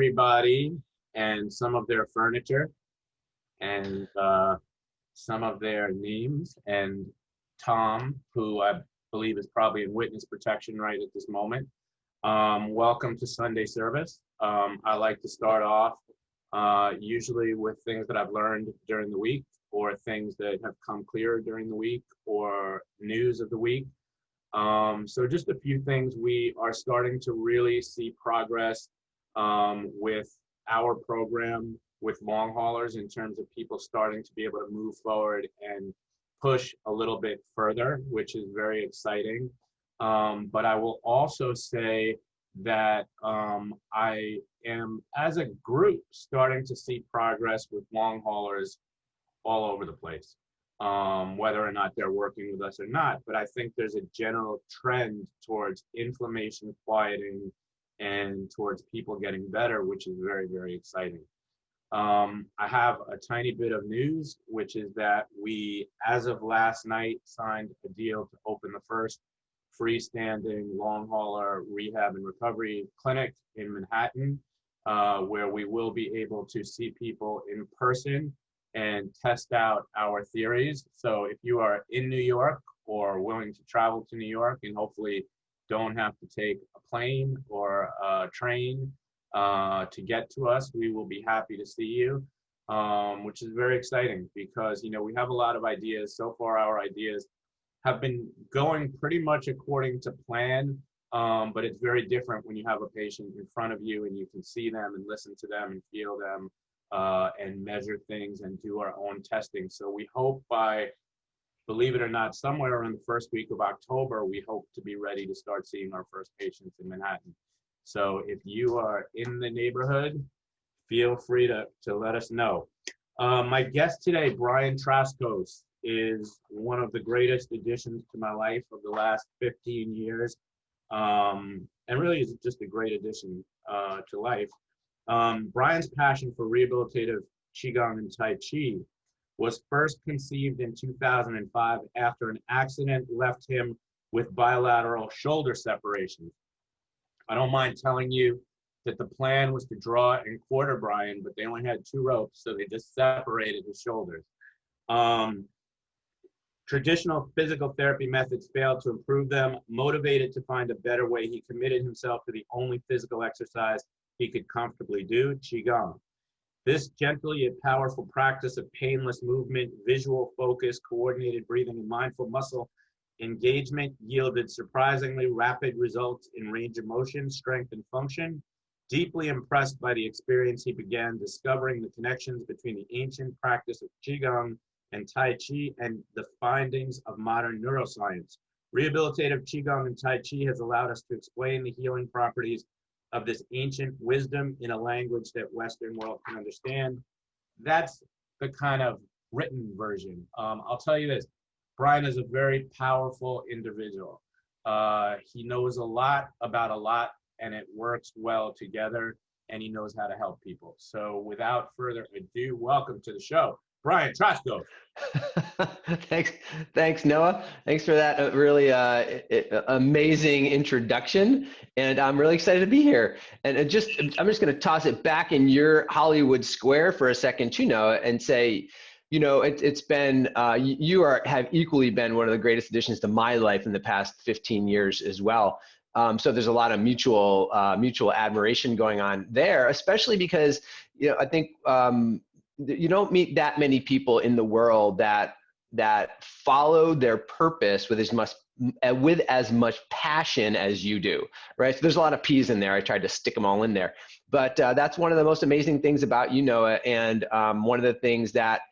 everybody and some of their furniture and some of their names. And Tom, who I believe is probably in witness protection right at this moment. Welcome to Sunday service. I like to start off usually with things that I've learned during the week, or things that have come clearer during the week, or news of the week. So just a few things. We are starting to really see progress with our program with long haulers, in terms of people starting to be able to move forward and push a little bit further, which is very exciting. But I will also say that I am, as a group, starting to see progress with long haulers all over the place, whether or not they're working with us or not. But I think there's a general trend towards inflammation quieting and towards people getting better, which is very, very exciting. I have a tiny bit of news, which is that we, as of last night, signed a deal to open the first freestanding long hauler rehab and recovery clinic in Manhattan, where we will be able to see people in person and test out our theories. So if you are in New York or willing to travel to New York and hopefully don't have to take a plane or a train to get to us, we will be happy to see you, which is very exciting because, you know, we have a lot of ideas. So far, our ideas have been going pretty much according to plan, but it's very different when you have a patient in front of you and you can see them and listen to them and feel them and measure things and do our own testing. So we hope by, believe it or not, somewhere around the first week of October, we hope to be ready to start seeing our first patients in Manhattan. So if you are in the neighborhood, feel free to let us know. My guest today, Brian Traskos, is one of the greatest additions to my life of the last 15 years. And really is just a great addition to life. Brian's passion for rehabilitative Qigong and Tai Chi was first conceived in 2005 after an accident left him with bilateral shoulder separations. I don't mind telling you that the plan was to draw and quarter Brian, but they only had 2 ropes, so they just separated his shoulders. Traditional physical therapy methods failed to improve them. Motivated to find a better way, he committed himself to the only physical exercise he could comfortably do, Qigong. This gentle yet powerful practice of painless movement, visual focus, coordinated breathing, and mindful muscle engagement yielded surprisingly rapid results in range of motion, strength, and function. Deeply impressed by the experience, he began discovering the connections between the ancient practice of Qigong and Tai Chi and the findings of modern neuroscience. Rehabilitative Qigong and Tai Chi has allowed us to explain the healing properties of this ancient wisdom in a language that Western world can understand. That's the kind of written version. I'll tell you this, Brian is a very powerful individual. He knows a lot about a lot, and it works well together, and he knows how to help people. So without further ado, welcome to the show, Brian Traskos. Thanks, Noah. Thanks for that really amazing introduction. And I'm really excited to be here. And I'm just going to toss it back in your Hollywood square for a second, too, Noah, and say, you know, it's been, have equally been one of the greatest additions to my life in the past 15 years as well. So there's a lot of mutual admiration going on there, especially because, you know, I think you don't meet that many people in the world that follow their purpose with as much passion as you do, right? So there's a lot of P's in there. I tried to stick them all in there, but that's one of the most amazing things about you, Noah, and one of the things that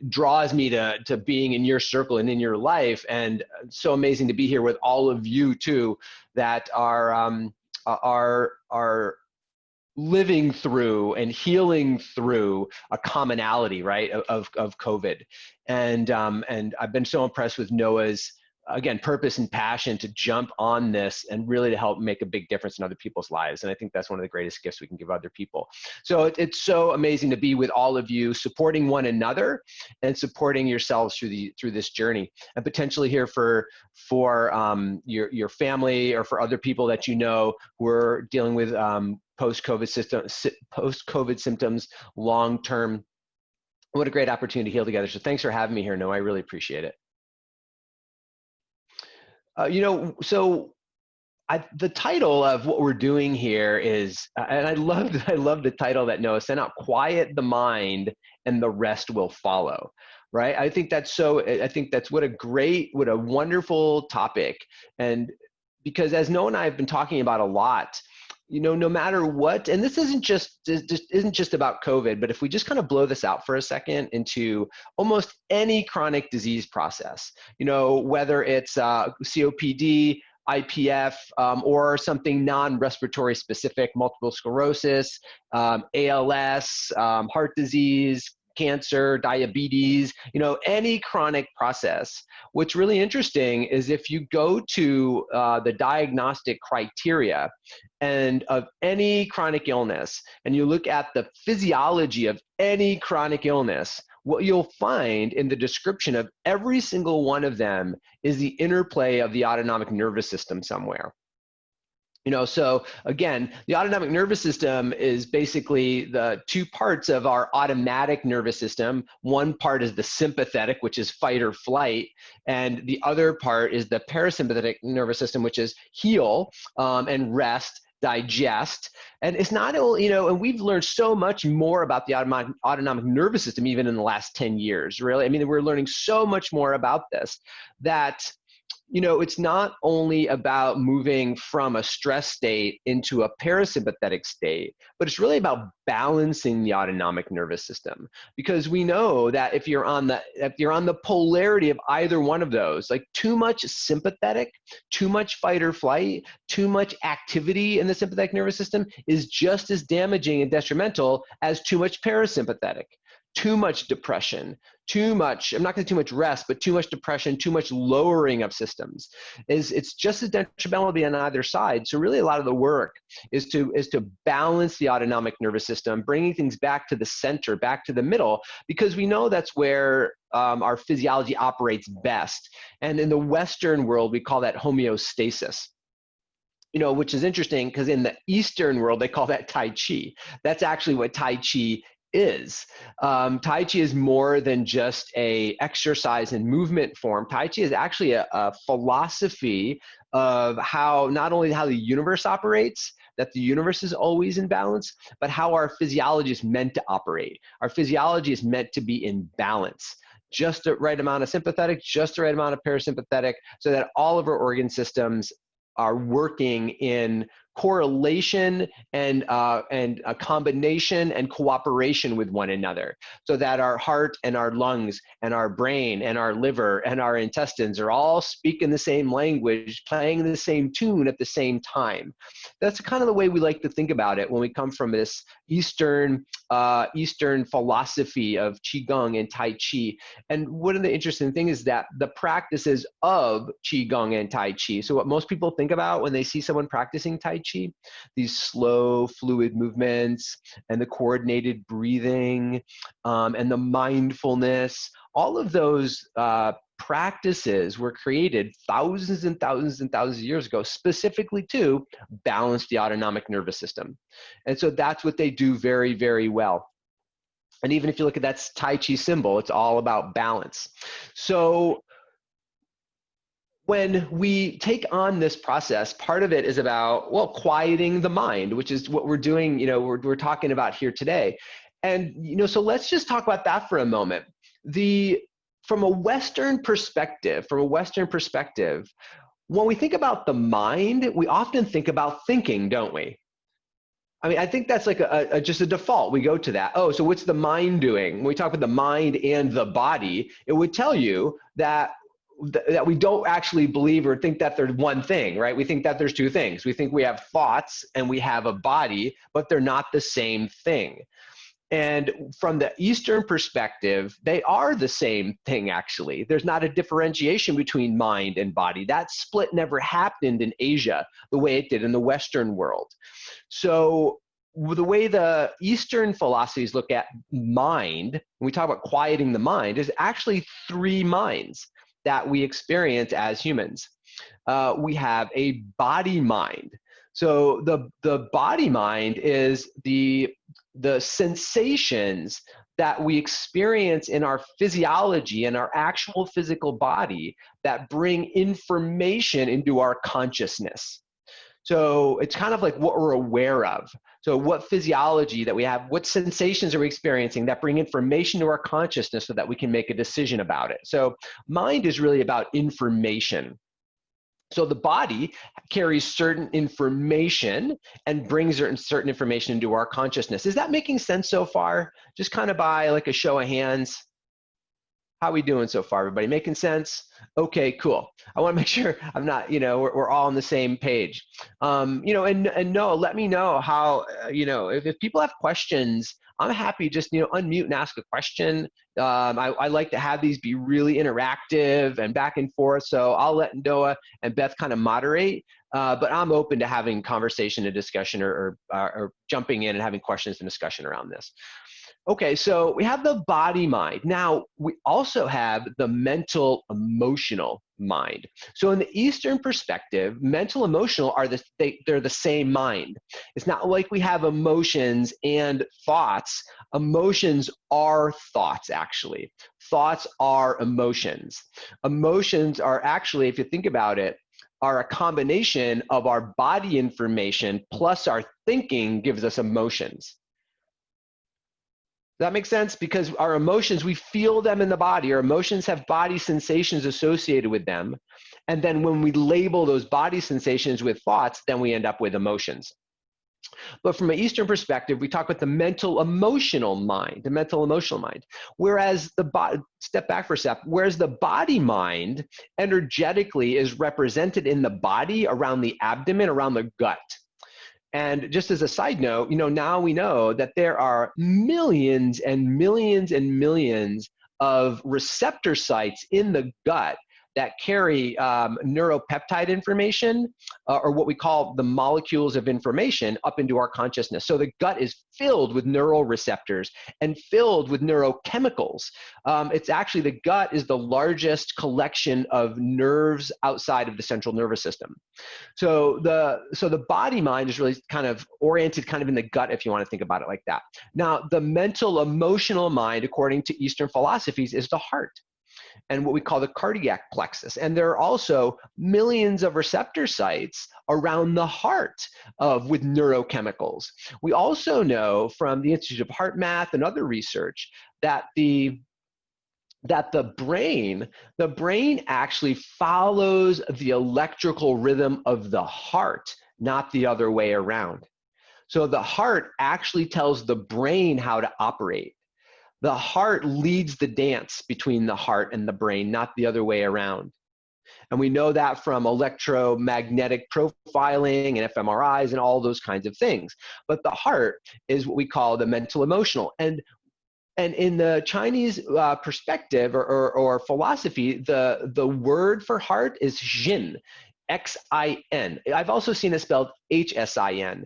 draws me to being in your circle and in your life. And so amazing to be here with all of you too, that are living through and healing through a commonality, right, of COVID. And I've been so impressed with Noah's, again, purpose and passion to jump on this and really to help make a big difference in other people's lives. And I think that's one of the greatest gifts we can give other people. So it's so amazing to be with all of you, supporting one another and supporting yourselves through this journey, and potentially here for your family or for other people that you know who are dealing with post-COVID symptoms, long-term. What a great opportunity to heal together. So thanks for having me here, Noah. I really appreciate it. So the title of what we're doing here is, and I love the title that Noah sent out, Quiet the Mind and the Rest Will Follow, right? I think that's what a wonderful topic. And because as Noah and I have been talking about a lot, no matter what, and this isn't just about COVID, but if we just kind of blow this out for a second into almost any chronic disease process, whether it's COPD, IPF, or something non-respiratory specific, multiple sclerosis, ALS, heart disease, cancer, diabetes, any chronic process. What's really interesting is if you go to the diagnostic criteria and of any chronic illness, and you look at the physiology of any chronic illness, what you'll find in the description of every single one of them is the interplay of the autonomic nervous system somewhere. So again, the autonomic nervous system is basically the two parts of our automatic nervous system. One part is the sympathetic, which is fight or flight, and the other part is the parasympathetic nervous system, which is heal and rest, digest. And it's not only, and we've learned so much more about the autonomic nervous system even in the last 10 years, really. I mean, we're learning so much more about this that it's not only about moving from a stress state into a parasympathetic state, but it's really about balancing the autonomic nervous system. Because we know that if you're on the polarity of either one of those, like too much sympathetic, too much fight or flight, too much activity in the sympathetic nervous system is just as damaging and detrimental as too much parasympathetic. Too much depression, I'm not going to say too much rest, but too much depression, too much lowering of systems it's just as detrimental to be on either side. So really a lot of the work is to balance the autonomic nervous system, bringing things back to the center, back to the middle, because we know that's where our physiology operates best. And in the Western world, we call that homeostasis. Which is interesting because in the Eastern world, they call that Tai Chi. That's actually what Tai Chi is. Tai Chi is more than just a exercise and movement form. Tai Chi is actually a philosophy of not only how the universe operates, that the universe is always in balance, but how our physiology is meant to operate. Our physiology is meant to be in balance. Just the right amount of sympathetic, just the right amount of parasympathetic, so that all of our organ systems are working in correlation and a combination and cooperation with one another, so that our heart and our lungs and our brain and our liver and our intestines are all speaking the same language, playing the same tune at the same time. That's kind of the way we like to think about it when we come from this Eastern philosophy of Qigong and Tai Chi. And one of the interesting things is that the practices of Qigong and Tai Chi, so what most people think about when they see someone practicing Tai Chi, these slow fluid movements and the coordinated breathing and the mindfulness, all of those practices were created thousands and thousands and thousands of years ago specifically to balance the autonomic nervous system. And so that's what they do very, very well. And even if you look at that Tai Chi symbol, it's all about balance. So when we take on this process, part of it is about, quieting the mind, which is what we're doing, we're talking about here today. And, so let's just talk about that for a moment. From a Western perspective, when we think about the mind, we often think about thinking, don't we? I mean, I think that's like just a default. We go to that. Oh, so what's the mind doing? When we talk about the mind and the body, it would tell you that we don't actually believe or think that there's one thing, right? We think that there's two things. We think we have thoughts and we have a body, but they're not the same thing. And from the Eastern perspective, they are the same thing, actually. There's not a differentiation between mind and body. That split never happened in Asia the way it did in the Western world. So the way the Eastern philosophies look at mind, when we talk about quieting the mind, is actually three minds that we experience as humans. We have a body mind. So the body mind is the sensations that we experience in our physiology and our actual physical body that bring information into our consciousness. So it's kind of like what we're aware of. So what physiology that we have, what sensations are we experiencing that bring information to our consciousness so that we can make a decision about it. So mind is really about information. So the body carries certain information and brings certain information into our consciousness. Is that making sense so far? Just kind of by like a show of hands. How are we doing so far, everybody? Making sense? Okay, cool. I want to make sure I'm not, we're all on the same page. And Noah, let me know how, if people have questions, I'm happy just, unmute and ask a question. I like to have these be really interactive and back and forth. So I'll let Noah and Beth kind of moderate, but I'm open to having conversation and discussion or jumping in and having questions and discussion around this. Okay, so we have the body mind. Now, we also have the mental emotional mind. So in the Eastern perspective, mental emotional are they're the same mind. It's not like we have emotions and thoughts. Emotions are thoughts, actually. Thoughts are emotions. Emotions are actually, if you think about it, are a combination of our body information plus our thinking gives us emotions. That makes sense? Because our emotions, we feel them in the body. Our emotions have body sensations associated with them. And then when we label those body sensations with thoughts, then we end up with emotions. But from an Eastern perspective, we talk about the mental emotional mind, Whereas step back for a step, whereas the body mind energetically is represented in the body around the abdomen, around the gut. And just as a side note, now we know that there are millions and millions and millions of receptor sites in the gut that carry neuropeptide information, or what we call the molecules of information, up into our consciousness. So the gut is filled with neural receptors and filled with neurochemicals. It's actually, the gut is the largest collection of nerves outside of the central nervous system. So the body mind is really kind of oriented kind of in the gut, if you want to think about it like that. Now, the mental emotional mind, according to Eastern philosophies, is the heart and what we call the cardiac plexus. And there are also millions of receptor sites around the heart with neurochemicals. We also know from the Institute of Heart Math and other research that the brain actually follows the electrical rhythm of the heart, not the other way around. So the heart actually tells the brain how to operate. The heart leads the dance between the heart and the brain, not the other way around. And we know that from electromagnetic profiling and fMRIs and all those kinds of things. But the heart is what we call the mental emotional. And in the Chinese perspective or philosophy, the word for heart is Xin, Xin. I've also seen it spelled HSIN.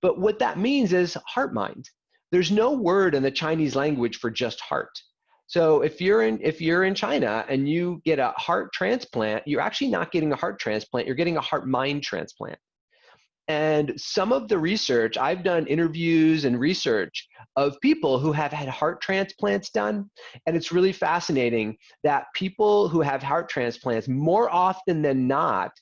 But what that means is heart mind. There's no word in the Chinese language for just heart. So if you're in China and you get a heart transplant, you're actually not getting a heart transplant, you're getting a heart mind transplant. And some of the research, I've done interviews and research of people who have had heart transplants done. And it's really fascinating that people who have heart transplants, more often than not,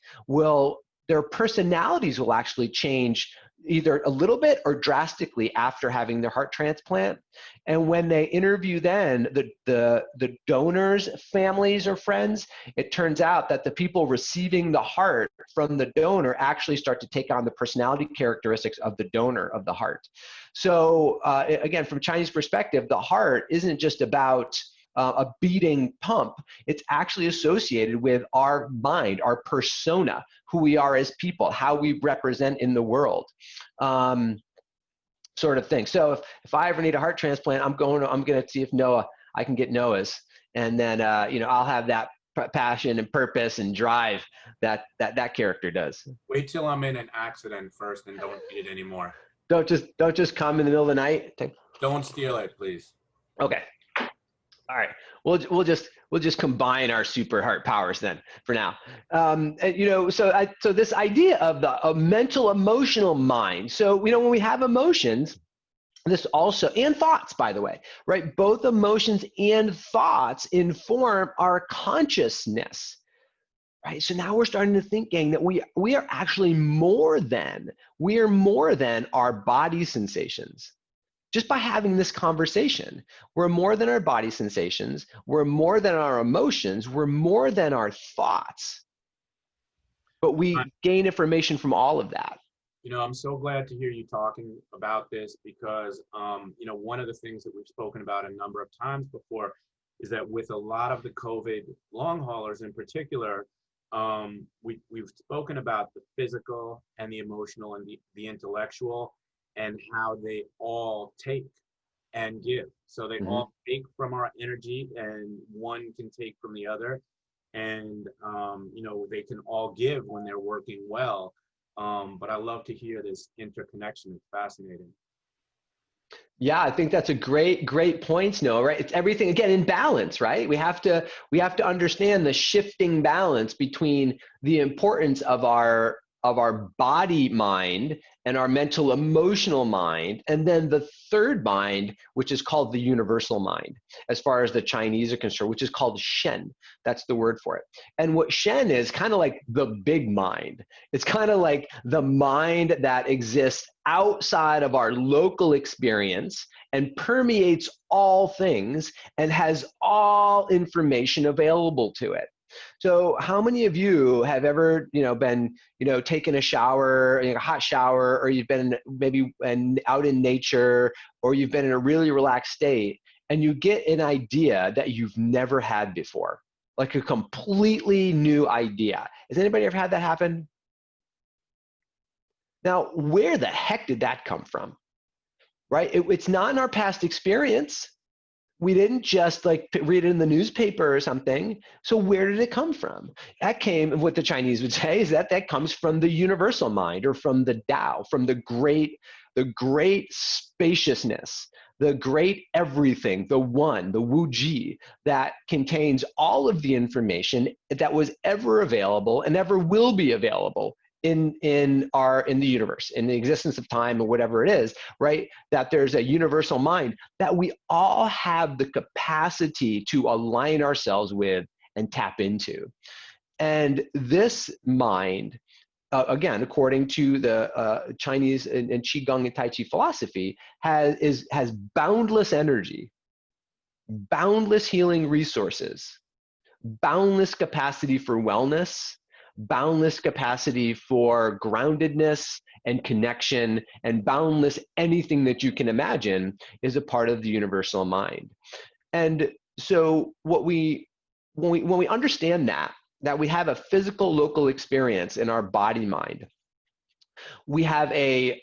their personalities will actually change either a little bit or drastically after having their heart transplant. And when they interview then the donors' families or friends, it turns out that the people receiving the heart from the donor actually start to take on the personality characteristics of the donor of the heart. So again, from a Chinese perspective, the heart isn't just about a beating pump. It's actually associated with our mind, our persona, who we are as people, how we represent in the world, sort of thing. So if I ever need a heart transplant, I'm going to see if I can get Noah's, and then I'll have that passion and purpose and drive that character does. Wait till I'm in an accident first and don't need it anymore. Don't just come in the middle of the night. Don't steal it, please. Okay. All right, we'll just combine our super heart powers then for now. And, so this idea of the mental emotional mind. So when we have emotions, this also, and thoughts, by the way, right? Both emotions and thoughts inform our consciousness. Right. So now we're starting to think, gang, that we are actually more than our body sensations. Just by having this conversation, we're more than our body sensations, we're more than our emotions, we're more than our thoughts. But we gain information from all of that. I'm so glad to hear you talking about this because, one of the things that we've spoken about a number of times before is that with a lot of the COVID long haulers in particular, we've spoken about the physical and the emotional and the intellectual and how they all take and give. So they all take from our energy and one can take from the other. And, they can all give when they're working well. But I love to hear this interconnection. It's fascinating. Yeah, I think that's a great point, Noah, right? It's everything again in balance, right? We have to understand the shifting balance between the importance of our body mind and our mental emotional mind, and then the third mind, which is called the universal mind, as far as the Chinese are concerned, which is called Shen. That's the word for it. And what Shen is kind of like the big mind. It's kind of like the mind that exists outside of our local experience and permeates all things and has all information available to it. So how many of you have ever, been, taking a shower, a hot shower, or you've been maybe out in nature, or you've been in a really relaxed state, and you get an idea that you've never had before, like a completely new idea. Has anybody ever had that happen? Now, where the heck did that come from? Right? It's not in our past experience. We didn't just read it in the newspaper or something. So where did it come from? That came, what the Chinese would say is that comes from the universal mind, or from the Tao, from the great spaciousness, the great everything, the one, the Wu Ji, that contains all of the information that was ever available and ever will be available in the universe, in the existence of time, or whatever it is, right? That there's a universal mind that we all have the capacity to align ourselves with and tap into. And this mind, again, according to the Chinese and Qigong and Tai Chi philosophy, has boundless energy, boundless healing resources, boundless capacity for wellness, boundless capacity for groundedness and connection, and boundless anything that you can imagine is a part of the universal mind. And so when we understand that we have a physical local experience in our body mind, we have a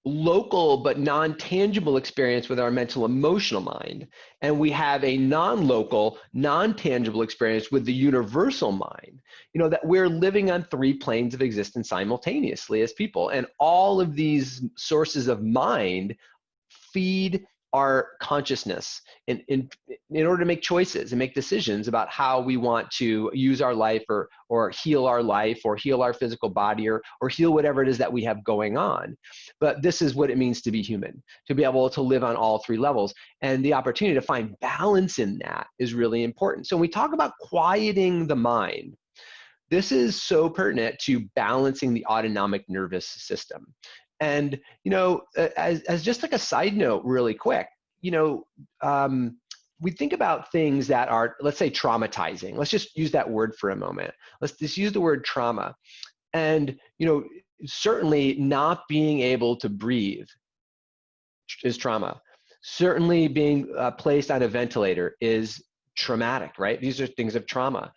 local but non-tangible experience with our mental emotional mind, and we have a non-local, non-tangible experience with the universal mind. That we're living on three planes of existence simultaneously as people, and all of these sources of mind feed our consciousness in order to make choices and make decisions about how we want to use our life, or heal our life, or heal our physical body, or heal whatever it is that we have going on. But this is what it means to be human, to be able to live on all three levels. And the opportunity to find balance in that is really important. So when we talk about quieting the mind, this is so pertinent to balancing the autonomic nervous system. And, as just like a side note really quick, we think about things that are, let's say, traumatizing. Let's just use that word for a moment. Let's just use the word trauma. And, certainly not being able to breathe is trauma. Certainly being placed on a ventilator is traumatic, right? These are things of trauma.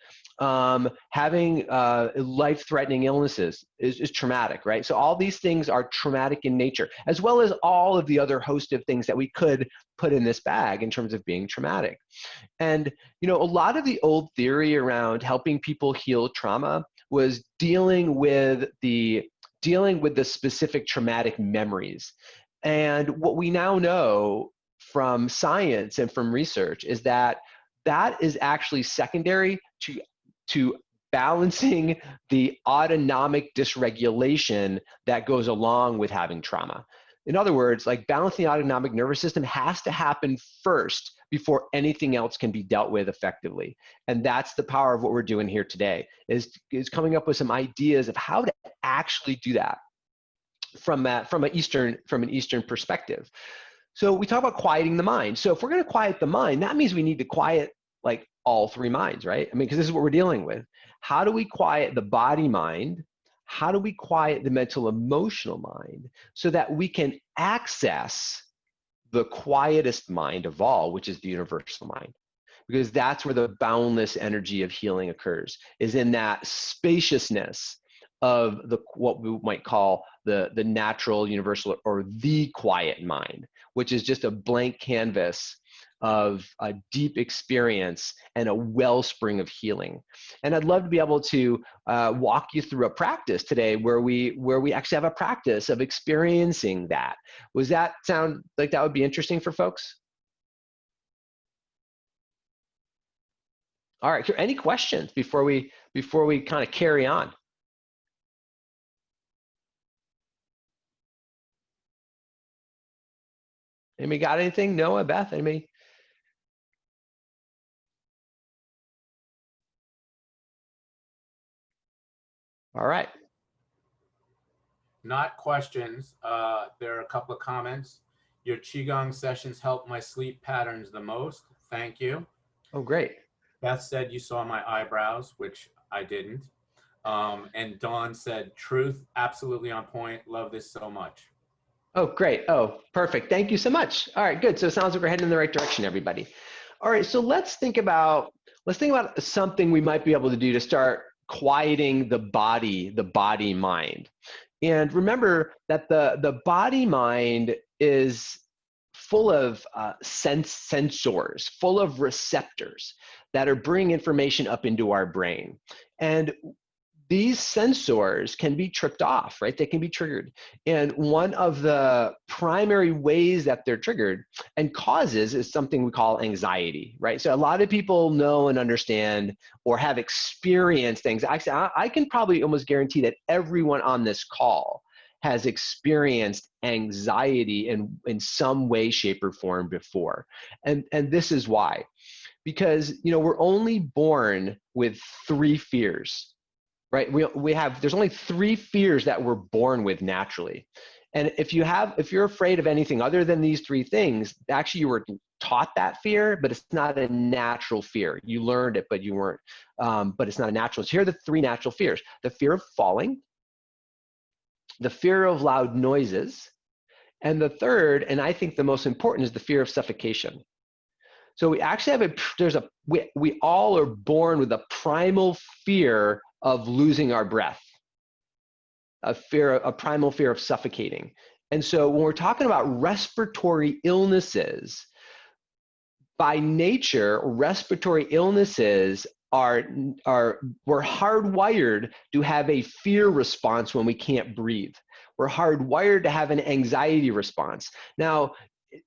Having life-threatening illnesses is traumatic, right? So all these things are traumatic in nature, as well as all of the other host of things that we could put in this bag in terms of being traumatic. And, a lot of the old theory around helping people heal trauma was dealing with the specific traumatic memories. And what we now know from science and from research is that that is actually secondary to balancing the autonomic dysregulation that goes along with having trauma. In other words, like balancing the autonomic nervous system has to happen first before anything else can be dealt with effectively. And that's the power of what we're doing here today, is coming up with some ideas of how to actually do that from an Eastern perspective. So we talk about quieting the mind. So if we're going to quiet the mind, that means we need to quiet like all three minds, right? I mean, because this is what we're dealing with. How do we quiet the body mind? How do we quiet the mental emotional mind so that we can access the quietest mind of all, which is the universal mind? Because that's where the boundless energy of healing occurs, is in that spaciousness of what we might call the natural, universal, or the quiet mind, which is just a blank canvas of a deep experience and a wellspring of healing. And I'd love to be able to walk you through a practice today where we actually have a practice of experiencing that. Does that sound like that would be interesting for folks? All right, any questions before we kind of carry on? Anybody got anything? Noah, Beth, anybody? All right. Not questions. There are a couple of comments. Your Qigong sessions help my sleep patterns the most. Thank you. Oh, great. Beth said you saw my eyebrows, which I didn't. And Dawn said, truth, absolutely on point. Love this so much. Oh, great. Oh, perfect. Thank you so much. All right, good. So it sounds like we're heading in the right direction, everybody. All right, so let's think about something we might be able to do to start quieting the body mind. And remember that the body mind is full of sensors, full of receptors that are bringing information up into our brain. And these sensors can be tripped off, right? They can be triggered. And one of the primary ways that they're triggered and causes is something we call anxiety, right? So a lot of people know and understand or have experienced anxiety. I can probably almost guarantee that everyone on this call has experienced anxiety in some way, shape, or form before. And this is why. Because, we're only born with 3 fears. Right? There's only 3 fears that we're born with naturally. And if you're afraid of anything other than these 3 things, actually you were taught that fear, but it's not a natural fear. You learned it, but you weren't, but it's not a natural. So here are the 3 natural fears: the fear of falling, the fear of loud noises, and the third, and I think the most important, is the fear of suffocation. So we actually have we all are born with a primal fear of losing our breath, a primal fear of suffocating. And so when we're talking about respiratory illnesses, by nature, respiratory illnesses we're hardwired to have a fear response when we can't breathe. We're hardwired to have an anxiety response. Now,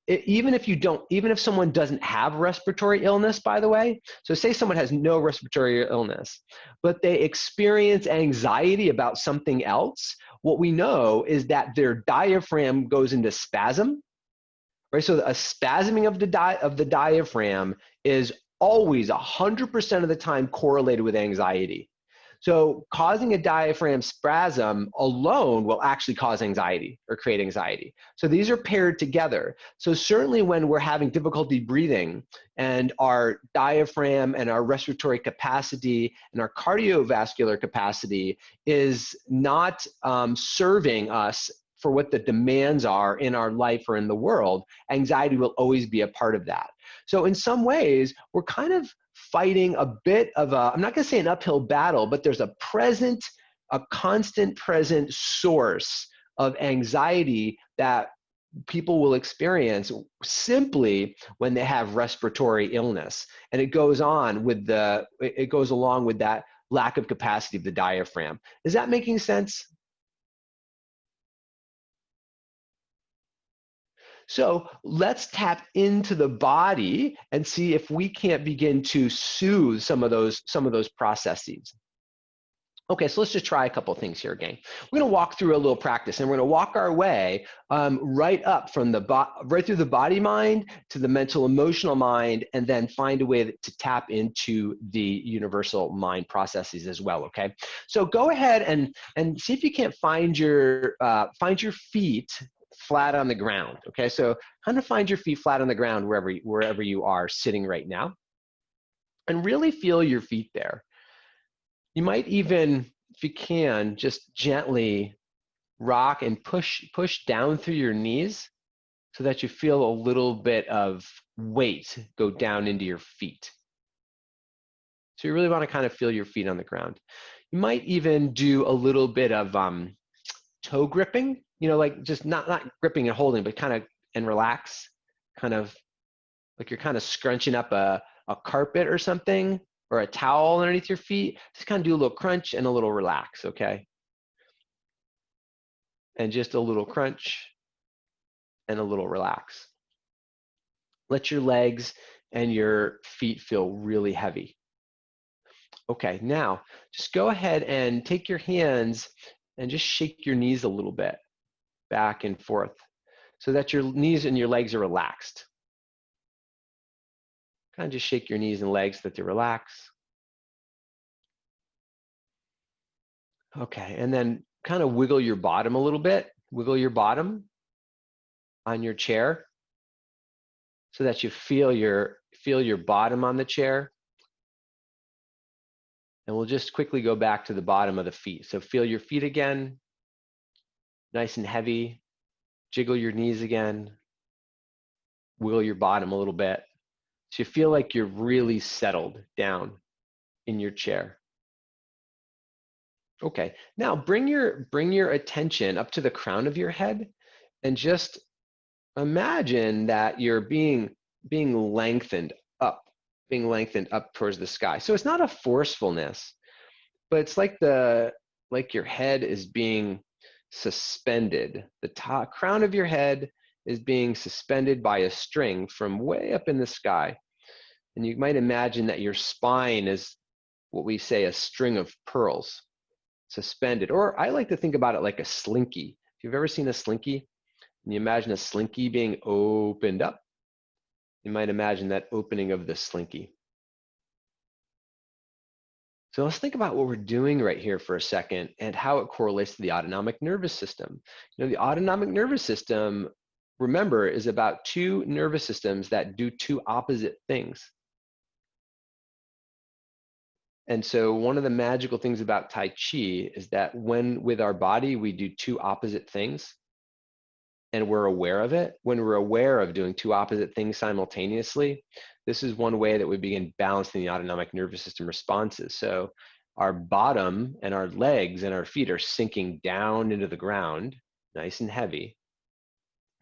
even if someone doesn't have respiratory illness, by the way, so say someone has no respiratory illness, but they experience anxiety about something else, what we know is that their diaphragm goes into spasm, right? So a spasming of the diaphragm is always 100% of the time correlated with anxiety. So causing a diaphragm spasm alone will actually cause anxiety or create anxiety. So these are paired together. So certainly when we're having difficulty breathing and our diaphragm and our respiratory capacity and our cardiovascular capacity is not serving us for what the demands are in our life or in the world, anxiety will always be a part of that. So in some ways, we're kind of fighting a bit of I'm not going to say an uphill battle, but there's a constant present source of anxiety that people will experience simply when they have respiratory illness. And it goes along with that lack of capacity of the diaphragm. Is that making sense? So let's tap into the body and see if we can't begin to soothe some of those processes. Okay, so let's just try a couple things here, gang. We're going to walk through a little practice, and we're going to walk our way right up from right through the body mind to the mental emotional mind, and then find a way to tap into the universal mind processes as well. Okay, so go ahead and see if you can't find your feet flat on the ground. Okay, so kind of find your feet flat on the ground wherever you are sitting right now, and really feel your feet there. You might even, if you can, just gently rock and push down through your knees so that you feel a little bit of weight go down into your feet. So you really want to kind of feel your feet on the ground. You might even do a little bit of toe gripping, like just not gripping and holding, but kind of, and relax, kind of like you're kind of scrunching up a carpet or something, or a towel underneath your feet. Just kind of do a little crunch and a little relax, okay? And just a little crunch and a little relax. Let your legs and your feet feel really heavy. Okay, now just go ahead and take your hands and just shake your knees a little bit back and forth so that your knees and your legs are relaxed. Kind of just shake your knees and legs so that they're relaxed. Okay, and then kind of wiggle your bottom a little bit. Wiggle your bottom on your chair so that you feel your bottom on the chair. And we'll just quickly go back to the bottom of the feet. So feel your feet again, nice and heavy. Jiggle your knees again. Wiggle your bottom a little bit. So you feel like you're really settled down in your chair. Okay, now bring your attention up to the crown of your head and just imagine that you're being lengthened up towards the sky. So it's not a forcefulness, but it's like your head is being suspended. The top crown of your head is being suspended by a string from way up in the sky. And you might imagine that your spine is what we say a string of pearls suspended. Or I like to think about it like a slinky. If you've ever seen a slinky, and you imagine a slinky being opened up, you might imagine that opening of the slinky. So let's think about what we're doing right here for a second and how it correlates to the autonomic nervous system. The autonomic nervous system, remember, is about two nervous systems that do two opposite things. And so one of the magical things about Tai Chi is that with our body, we do two opposite things and we're aware of it. When we're aware of doing two opposite things simultaneously, this is one way that we begin balancing the autonomic nervous system responses. So our bottom and our legs and our feet are sinking down into the ground, nice and heavy.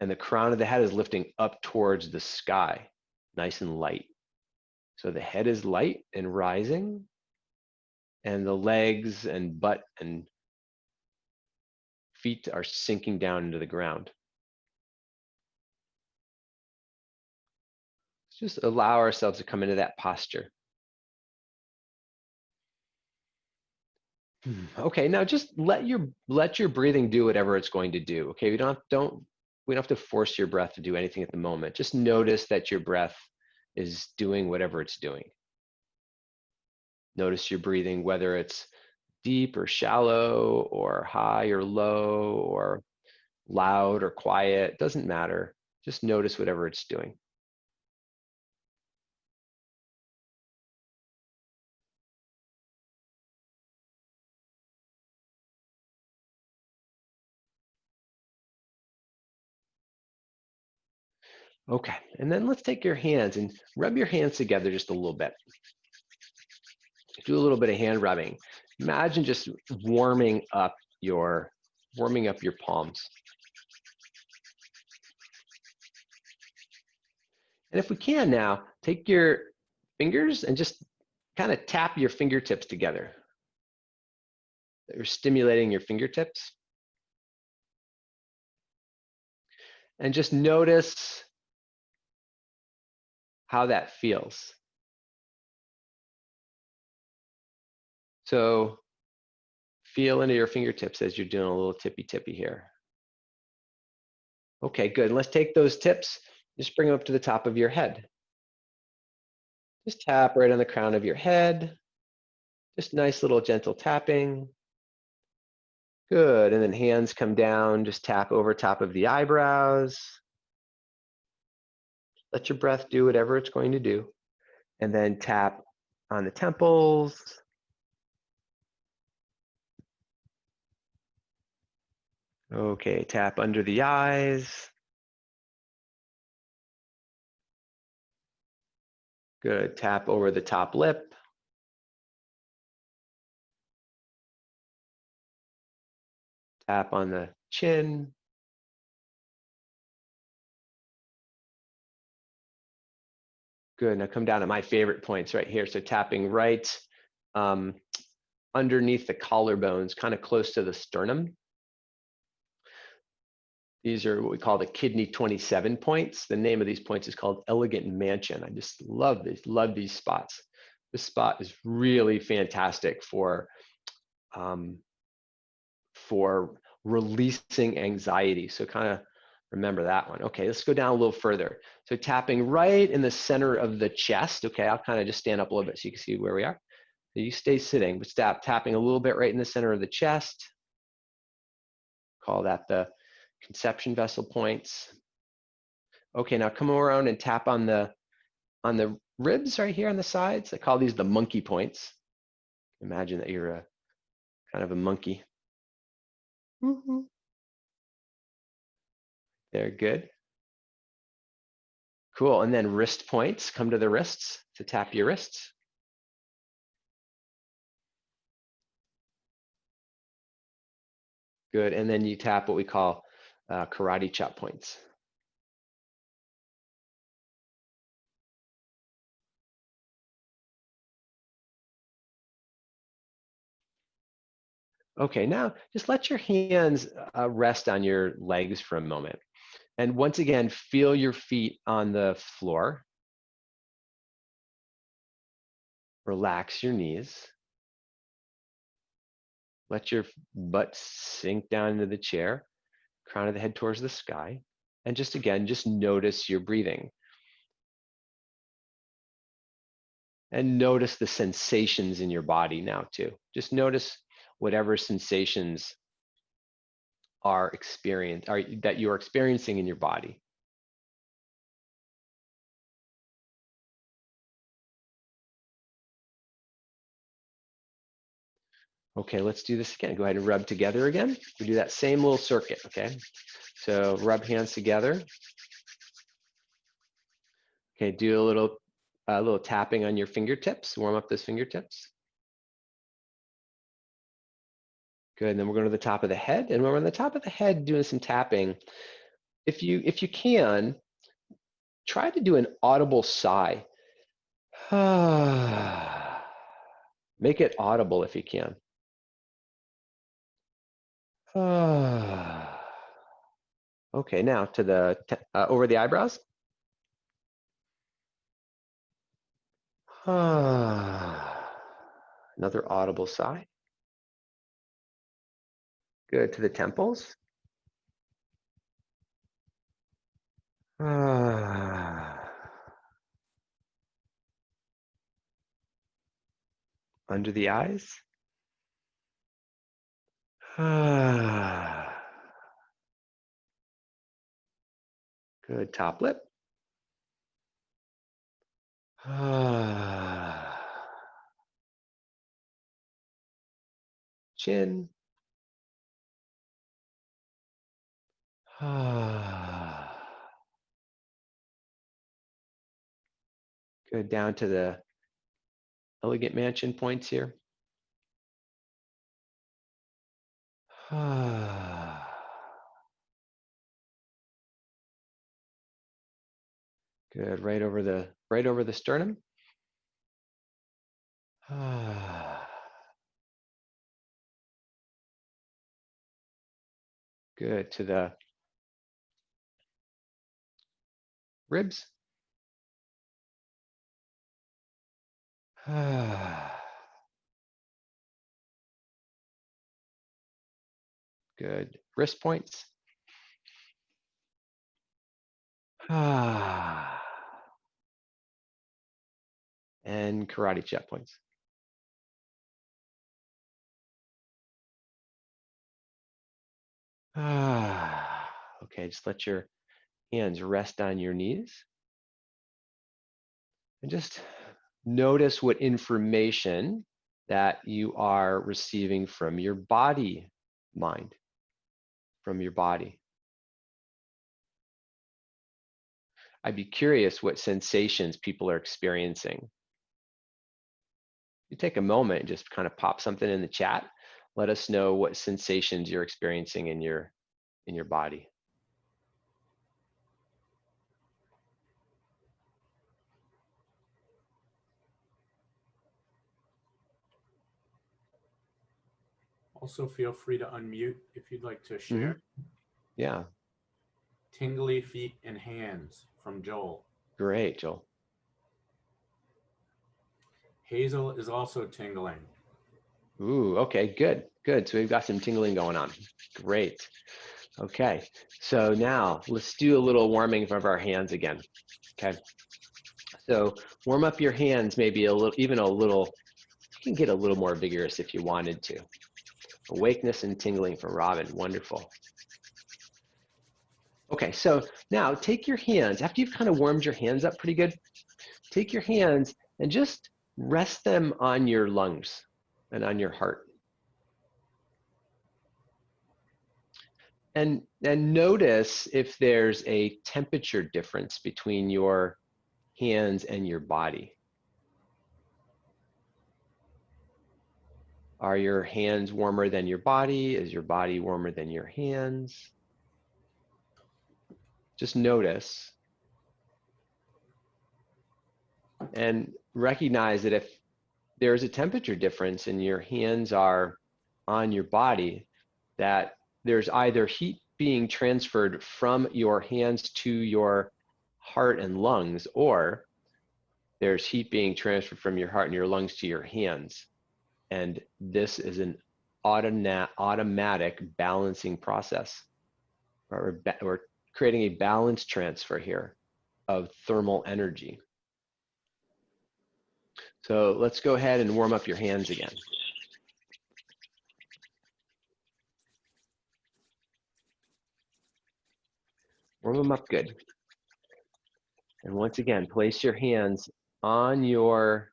And the crown of the head is lifting up towards the sky, nice and light. So the head is light and rising, and the legs and butt and feet are sinking down into the ground. Let's just allow ourselves to come into that posture. Okay, now just let your breathing do whatever it's going to do. Okay, we don't have to force your breath to do anything at the moment. Just notice that your breath is doing whatever it's doing. Notice your breathing, whether it's deep or shallow or high or low or loud or quiet, doesn't matter. Just notice whatever it's doing. Okay, and then let's take your hands and rub your hands together just a little bit. Do a little bit of hand rubbing. Imagine just warming up your palms. And if we can now, take your fingers and just kind of tap your fingertips together. You're stimulating your fingertips. And just notice how that feels. So feel into your fingertips as you're doing a little tippy here. Okay, good. Let's take those tips, just bring them up to the top of your head. Just tap right on the crown of your head. Just nice little gentle tapping. Good, and then hands come down, just tap over top of the eyebrows. Let your breath do whatever it's going to do. And then tap on the temples. Okay, tap under the eyes. Good, tap over the top lip. Tap on the chin. Good, now come down to my favorite points right here. So tapping right underneath the collarbones, kind of close to the sternum. These are what we call the kidney 27 points. The name of these points is called Elegant Mansion. I just love these spots. This spot is really fantastic for releasing anxiety. So kind of remember that one. Okay, let's go down a little further. So tapping right in the center of the chest. Okay, I'll kind of just stand up a little bit so you can see where we are. So you stay sitting, but tapping a little bit right in the center of the chest. Call that the conception vessel points. Okay, now come around and tap on the ribs right here on the sides. I call these the monkey points. Imagine that you're a kind of a monkey. They're good. Cool, and then wrist points. Come to the wrists to tap your wrists. Good, and then you tap what we call karate chop points. Okay, now just let your hands rest on your legs for a moment. And once again, feel your feet on the floor. Relax your knees. Let your butt sink down into the chair, crown of the head towards the sky. And just again, just notice your breathing. And notice the sensations in your body now too. Just notice whatever sensations that you are experiencing in your body. Okay, let's do this again. Go ahead and rub together again. We do that same little circuit, okay? So rub hands together. Okay, do a little tapping on your fingertips. Warm up those fingertips. Good, and then we're going to the top of the head. And when we're on the top of the head doing some tapping, if you can, try to do an audible sigh. Make it audible if you can. Okay, now to the over the eyebrows. Another audible sigh. Good, to the temples. Under the eyes. Good, top lip. Chin. Good, down to the elegant mansion points here. Good, right over the sternum. Good, to the ribs. Good. Wrist points. And karate chop points. Okay, just let your hands rest on your knees. And just notice what information that you are receiving from your body, mind, from your body. I'd be curious what sensations people are experiencing. You take a moment and just kind of pop something in the chat. Let us know what sensations you're experiencing in your body. Also, feel free to unmute if you'd like to share. Yeah. Tingly feet and hands from Joel. Great, Joel. Hazel is also tingling. Ooh, okay, good, good. So we've got some tingling going on. Great. Okay, so now let's do a little warming of our hands again. Okay, so warm up your hands, maybe a little, even a little. You can get a little more vigorous if you wanted to. Awakeness and tingling from Robin, wonderful. Okay, so now take your hands, after you've kind of warmed your hands up pretty good, take your hands and just rest them on your lungs and on your heart. And notice if there's a temperature difference between your hands and your body. Are your hands warmer than your body? Is your body warmer than your hands? Just notice. And recognize that if there's a temperature difference and your hands are on your body, that there's either heat being transferred from your hands to your heart and lungs, or there's heat being transferred from your heart and your lungs to your hands. And this is an automatic balancing process. We're creating a balance transfer here of thermal energy. So let's go ahead and warm up your hands again. Warm them up good. And once again, place your hands on your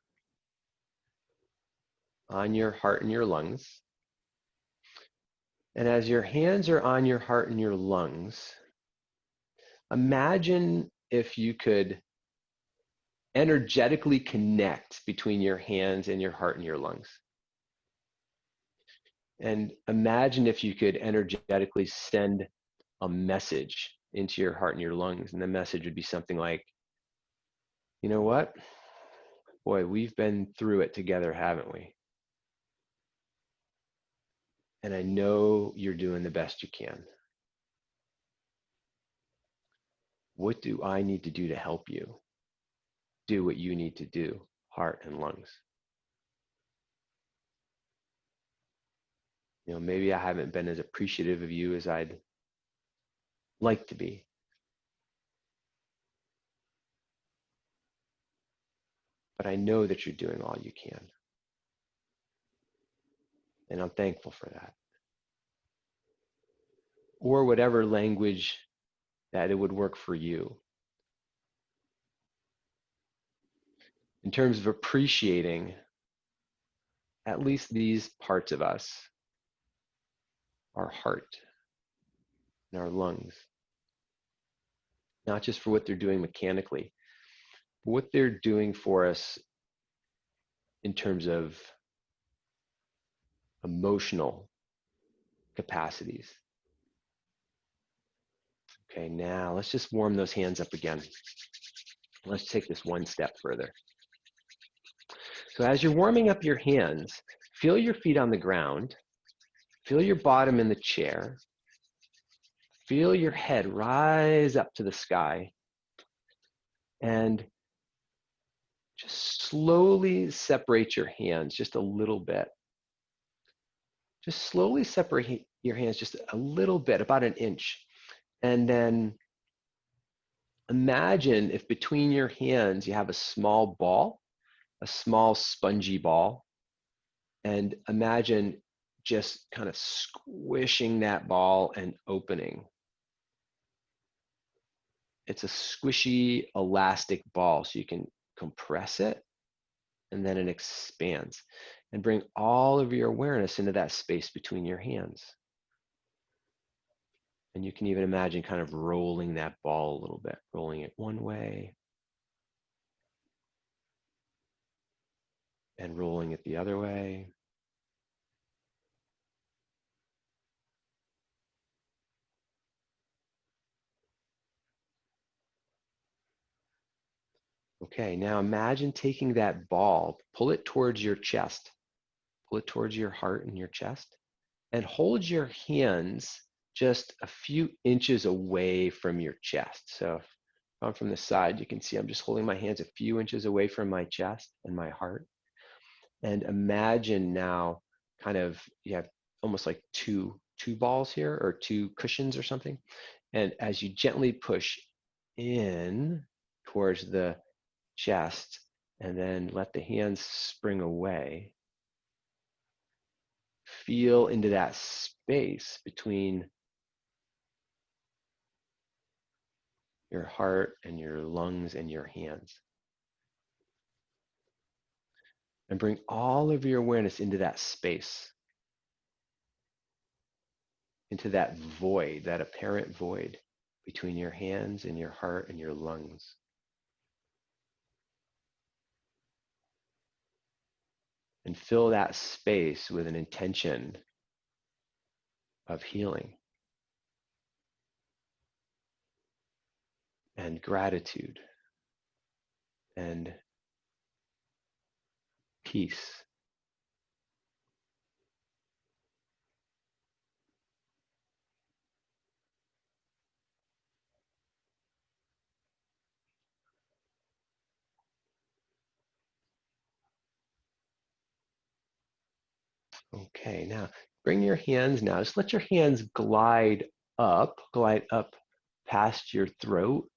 heart and your lungs. And as your hands are on your heart and your lungs, imagine if you could energetically connect between your hands and your heart and your lungs. And imagine if you could energetically send a message into your heart and your lungs. And the message would be something like, you know what? Boy, we've been through it together, haven't we? And I know you're doing the best you can. What do I need to do to help you do what you need to do, heart and lungs? You know, maybe I haven't been as appreciative of you as I'd like to be. But I know that you're doing all you can. And I'm thankful for that. Or whatever language that it would work for you. In terms of appreciating at least these parts of us, our heart and our lungs, not just for what they're doing mechanically, but what they're doing for us in terms of emotional capacities. Okay, now let's just warm those hands up again. Let's take this one step further. So as you're warming up your hands, feel your feet on the ground, feel your bottom in the chair, feel your head rise up to the sky, And just slowly separate your hands just a little bit. Just slowly separate your hands just a little bit, about an inch. And then imagine if between your hands you have a small ball, a small spongy ball, and imagine just kind of squishing that ball and opening. It's a squishy, elastic ball, so you can compress it, and then it expands. And bring all of your awareness into that space between your hands. And you can even imagine kind of rolling that ball a little bit, rolling it one way and rolling it the other way. Okay, now imagine taking that ball, pull it towards your chest, pull it towards your heart and your chest, and hold your hands just a few inches away from your chest. So if I'm from the side, you can see I'm just holding my hands a few inches away from my chest and my heart. And imagine now kind of you have almost like two balls here, or two cushions or something. And as you gently push in towards the chest and then let the hands spring away, feel into that space between your heart and your lungs and your hands. And bring all of your awareness into that space, into that void, that apparent void between your hands and your heart and your lungs. And fill that space with an intention of healing and gratitude and peace. Okay, now bring your hands now. Just let your hands glide up past your throat.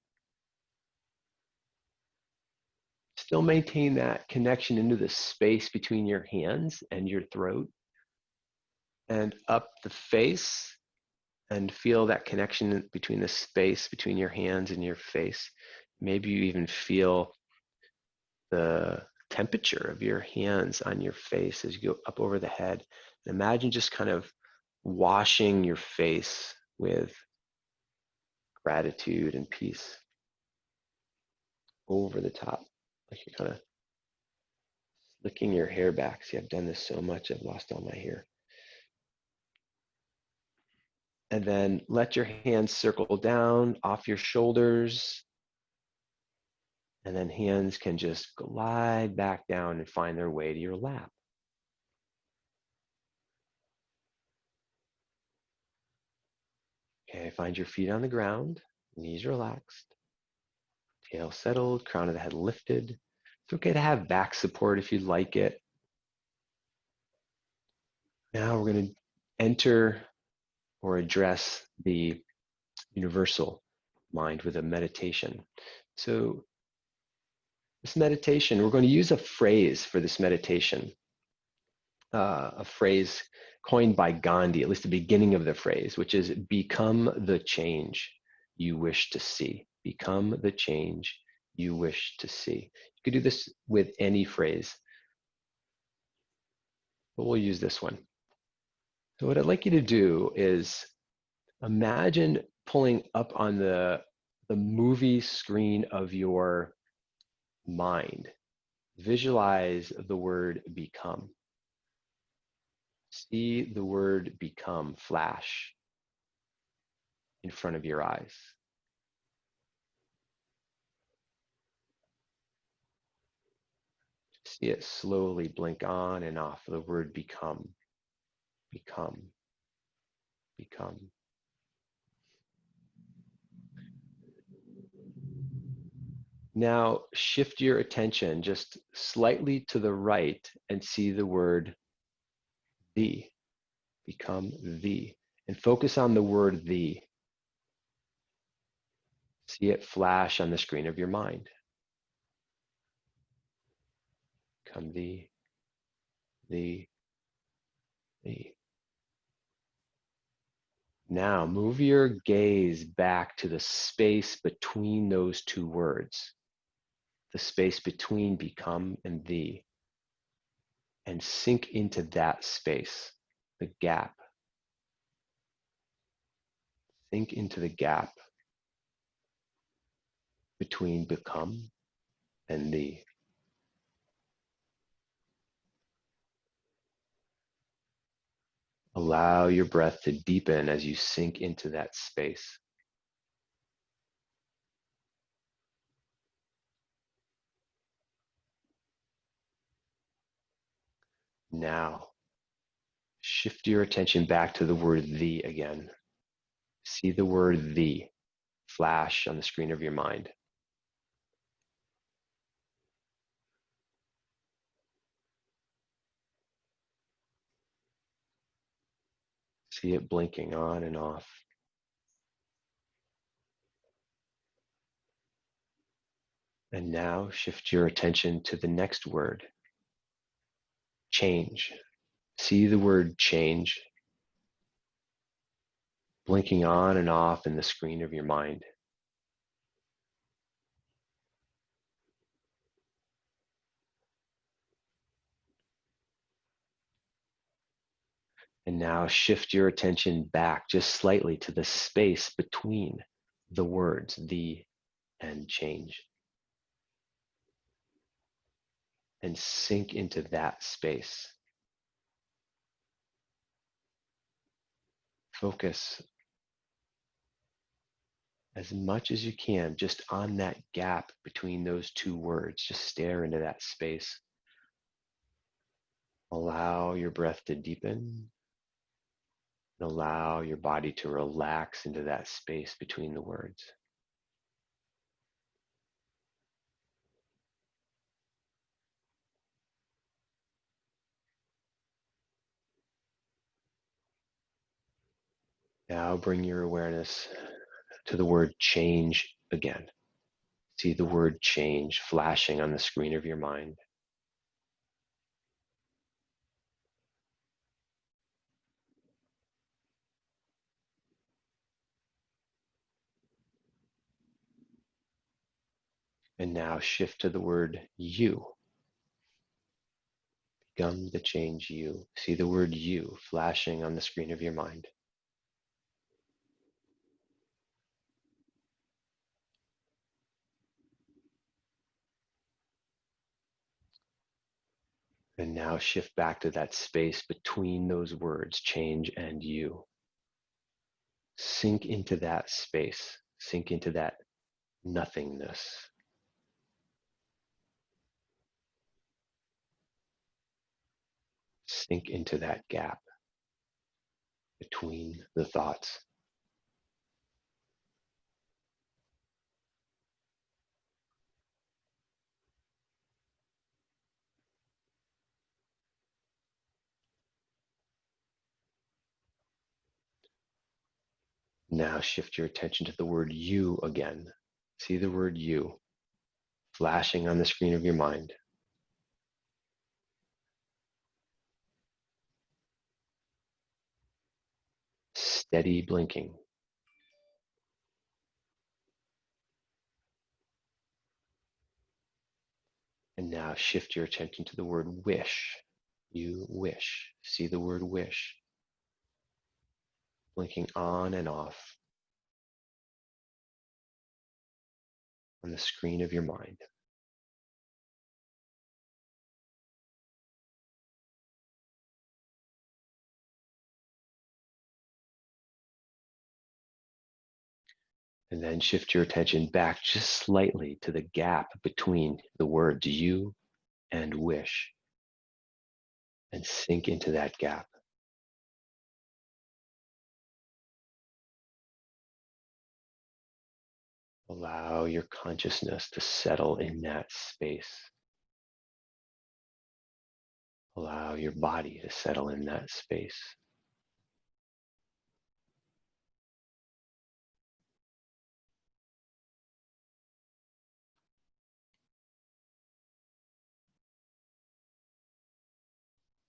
Still maintain that connection into the space between your hands and your throat, and up the face, and feel that connection between the space between your hands and your face. Maybe you even feel the temperature of your hands on your face as you go up over the head. And imagine just kind of washing your face with gratitude and peace over the top, like you're kind of slicking your hair back. See, I've done this so much, I've lost all my hair. And then let your hands circle down off your shoulders. And then hands can just glide back down and find their way to your lap. Okay, find your feet on the ground, knees relaxed, tail settled, crown of the head lifted. It's okay to have back support if you'd like it. Now we're going to enter or address the universal mind with a meditation. So this meditation, we're going to use a phrase for this meditation, a phrase coined by Gandhi, at least the beginning of the phrase, which is become the change you wish to see. Become the change you wish to see. You could do this with any phrase, but we'll use this one. So what I'd like you to do is imagine pulling up on the movie screen of your mind. Visualize the word become. See the word become flash in front of your eyes. See it slowly blink on and off. The word become, become, become. Now shift your attention just slightly to the right and see the word the. Become the. And focus on the word the. See it flash on the screen of your mind. Become the. Now move your gaze back to the space between those two words, the space between become and the, and sink into that space, the gap. Sink into the gap between become and the. Allow your breath to deepen as you sink into that space. Now, shift your attention back to the word the again. See the word the flash on the screen of your mind. See it blinking on and off. And now shift your attention to the next word, change. See the word change blinking on and off in the screen of your mind. And now shift your attention back just slightly to the space between the words the and change. And sink into that space. Focus as much as you can just on that gap between those two words. Just stare into that space. Allow your breath to deepen. And allow your body to relax into that space between the words. Now bring your awareness to the word change again. See the word change flashing on the screen of your mind. And now shift to the word you. Become the change you. See the word you flashing on the screen of your mind. And now shift back to that space between those words, change and you. Sink into that space. Sink into that nothingness. Sink into that gap between the thoughts. Now shift your attention to the word you again. See the word you flashing on the screen of your mind. Steady blinking. And now shift your attention to the word wish. You wish. See the word wish blinking on and off on the screen of your mind. And then shift your attention back just slightly to the gap between the words you and wish. And sink into that gap. Allow your consciousness to settle in that space. Allow your body to settle in that space.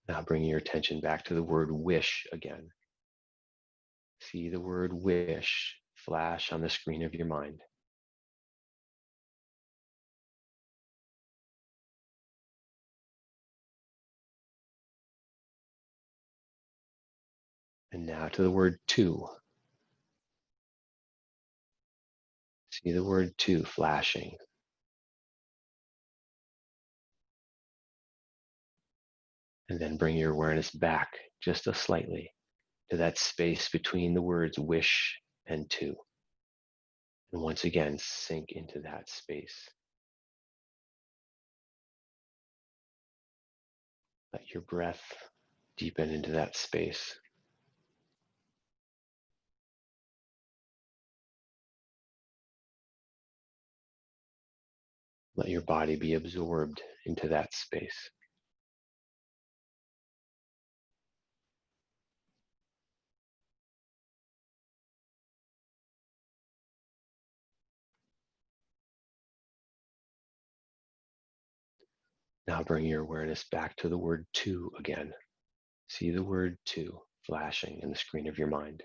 Now bring your attention back to the word wish again. See the word wish flash on the screen of your mind. And now to the word to. See the word to flashing. And then bring your awareness back just slightly to that space between the words wish and to. And once again, sink into that space. Let your breath deepen into that space. Let your body be absorbed into that space. Now bring your awareness back to the word to again. See the word to flashing in the screen of your mind.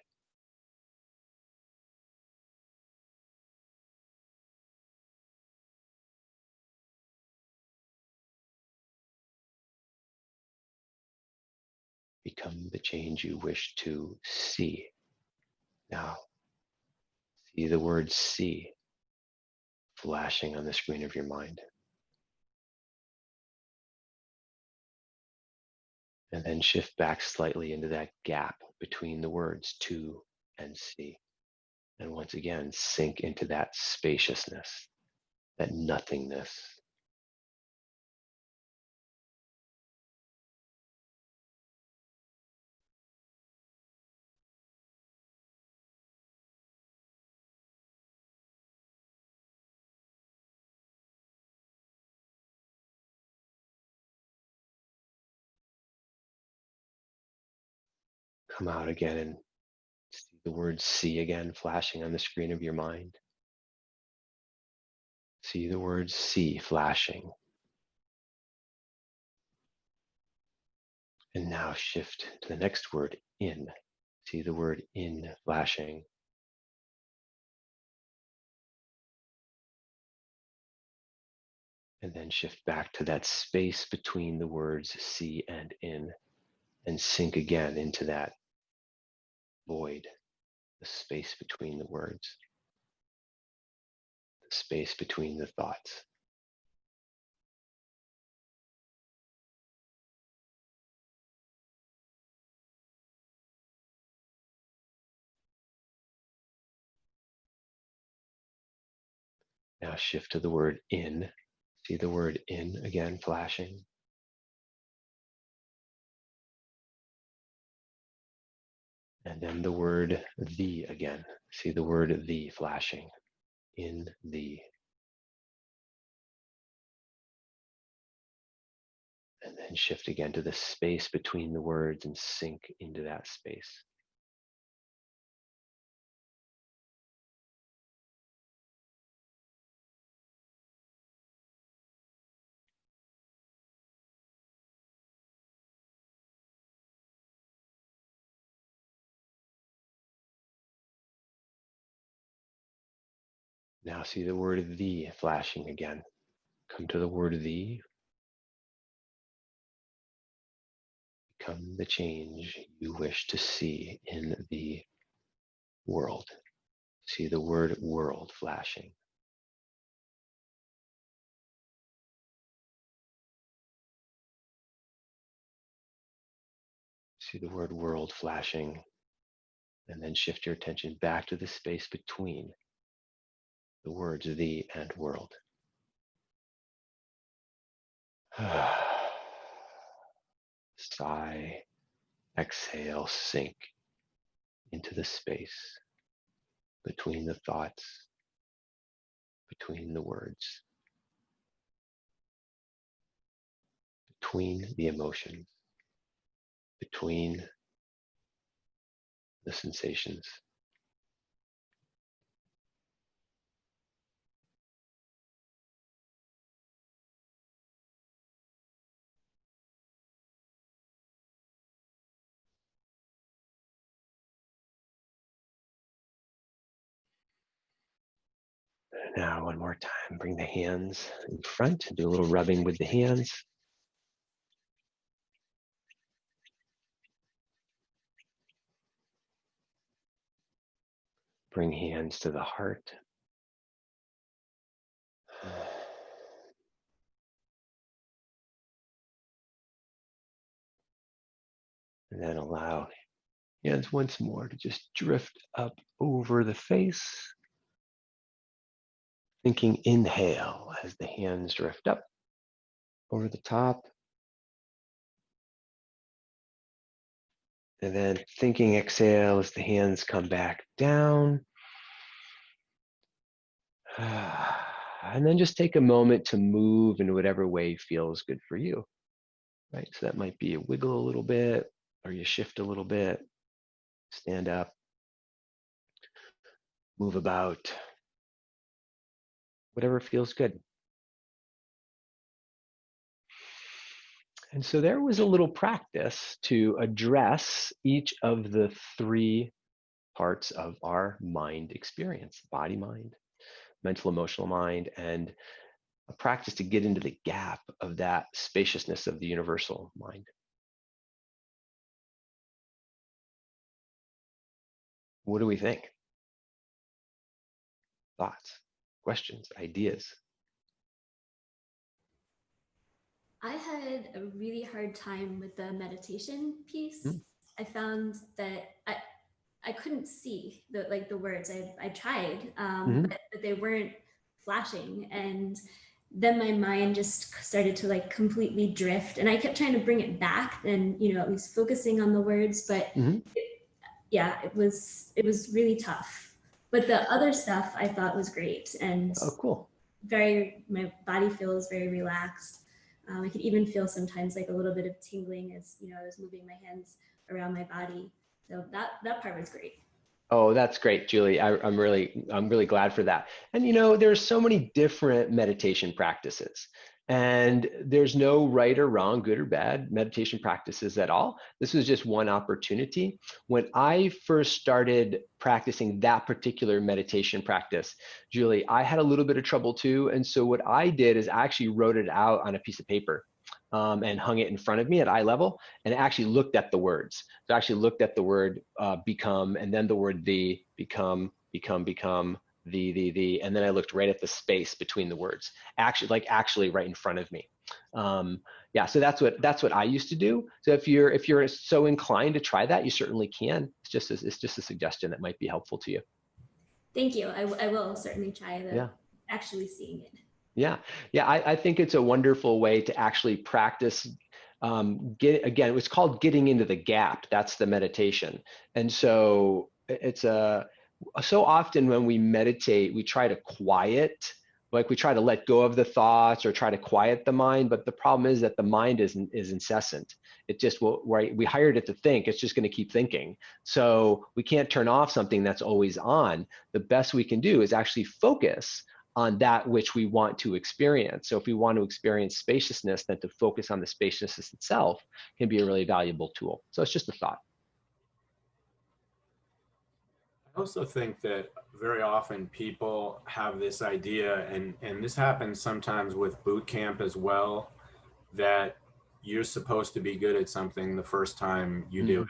Become the change you wish to see. Now, see the word see flashing on the screen of your mind. And then shift back slightly into that gap between the words to and see. And once again, sink into that spaciousness, that nothingness. Come out again and see the word see again flashing on the screen of your mind. See the word see flashing. And now shift to the next word, in. See the word in flashing. And then shift back to that space between the words see and in, and sink again into that void, the space between the words, the space between the thoughts. Now shift to the word in. See the word in again flashing. And then the word the again. See the word the flashing. In the. And then shift again to the space between the words and sink into that space. Now see the word the flashing again. Come to the word the. Become the change you wish to see in the world. See the word world flashing. See the word world flashing. And then shift your attention back to the space between the words the and world. Sigh, exhale, sink into the space between the thoughts between the words, between the emotions, between the sensations. Now, one more time, bring the hands in front and do a little rubbing with the hands. Bring hands to the heart. And then allow hands once more to just drift up over the face. Thinking inhale as the hands drift up over the top. And then thinking exhale as the hands come back down. And then just take a moment to move in whatever way feels good for you, right? So that might be a wiggle a little bit, or you shift a little bit, stand up, move about, whatever feels good. And so there was a little practice to address each of the three parts of our mind experience: body mind, mental emotional mind, and a practice to get into the gap of that spaciousness of the universal mind. What do we think? Thoughts, questions, ideas? I had a really hard time with the meditation piece. Mm. I found that I couldn't see the words. I tried, but they weren't flashing, and then my mind just started to like completely drift. And I kept trying to bring it back, and at least focusing on the words. But yeah, it was really tough. But the other stuff I thought was great, and Oh, cool. my body feels very relaxed. I could even feel sometimes like a little bit of tingling as I was moving my hands around my body. So that part was great. Oh, that's great, Julie. I'm really glad for that. And there's so many different meditation practices, and there's no right or wrong, good or bad meditation practices at all. This was just one opportunity. When I first started practicing that particular meditation practice, Julie, I had a little bit of trouble too. And so what I did is I actually wrote it out on a piece of paper. And hung it in front of me at eye level, and actually looked at the words. So I actually looked at the word become, and then the word the, become, the, and then I looked right at the space between the words, actually right in front of me. Yeah, so that's what I used to do. So if you're so inclined to try that, you certainly can. It's just a suggestion that might be helpful to you. Thank you. I will certainly try actually seeing it. Yeah, I think it's a wonderful way to actually practice. Again, it's called getting into the gap. That's the meditation. And so it's so often when we meditate, we try to quiet, like we try to let go of the thoughts or try to quiet the mind. But the problem is that the mind is incessant. It just will, right? We hired it to think. It's just going to keep thinking. So we can't turn off something that's always on. The best we can do is actually focus on that which we want to experience. So if we want to experience spaciousness, then to focus on the spaciousness itself can be a really valuable tool. So it's just a thought. I also think that very often people have this idea, and this happens sometimes with boot camp as well, that you're supposed to be good at something the first time you do it.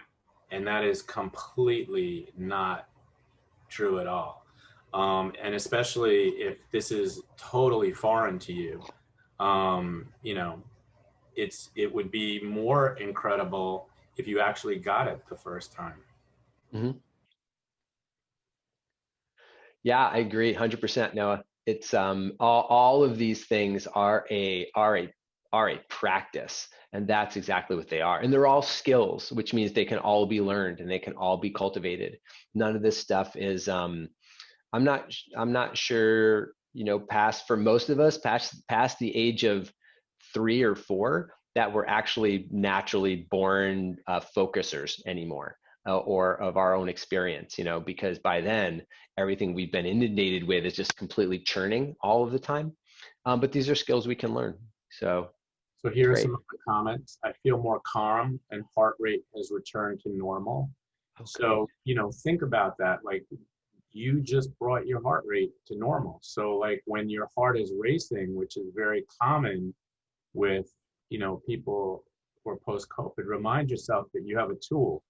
And that is completely not true at all. And especially if this is totally foreign to you, it would be more incredible if you actually got it the first time. Yeah, I agree 100%. Noah. It's all of these things are a practice, and that's exactly what they are. And they're all skills, which means they can all be learned and they can all be cultivated. None of this stuff is I'm not sure past, for most of us, past the age of 3 or 4, that we're actually naturally born focusers anymore, or of our own experience, because by then everything we've been inundated with is just completely churning all of the time. But these are skills we can learn. So here are great. some of the comments. I feel more calm and heart rate has returned to normal. Okay. So, think about that. Like, you just brought your heart rate to normal. So like when your heart is racing, which is very common with, people who are post-COVID, remind yourself that you have a tool.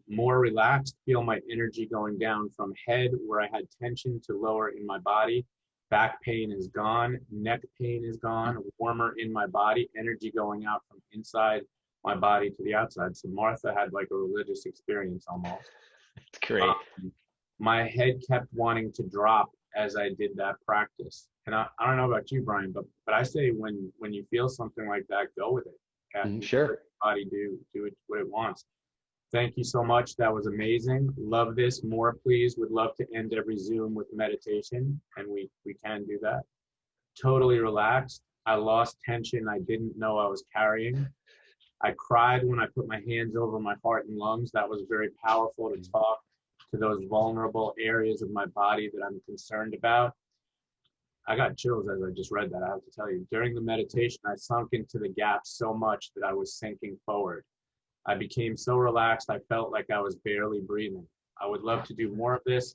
More relaxed, feel my energy going down from head where I had tension to lower in my body. Back pain is gone, neck pain is gone, warmer in my body, energy going out from inside my body to the outside. So Martha had like a religious experience almost. It's great. My head kept wanting to drop as I did that practice. And I don't know about you, Brian, but I say when you feel something like that, go with it. Sure. Let your body do what it wants. Thank you so much. That was amazing. Love this. More, please. Would love to end every Zoom with meditation, and we can do that. Totally relaxed. I lost tension I didn't know I was carrying. I cried when I put my hands over my heart and lungs. That was very powerful to talk to those vulnerable areas of my body that I'm concerned about. I got chills as I just read that. I have to tell you, during the meditation, I sunk into the gap so much that I was sinking forward. I became so relaxed, I felt like I was barely breathing. I would love to do more of this.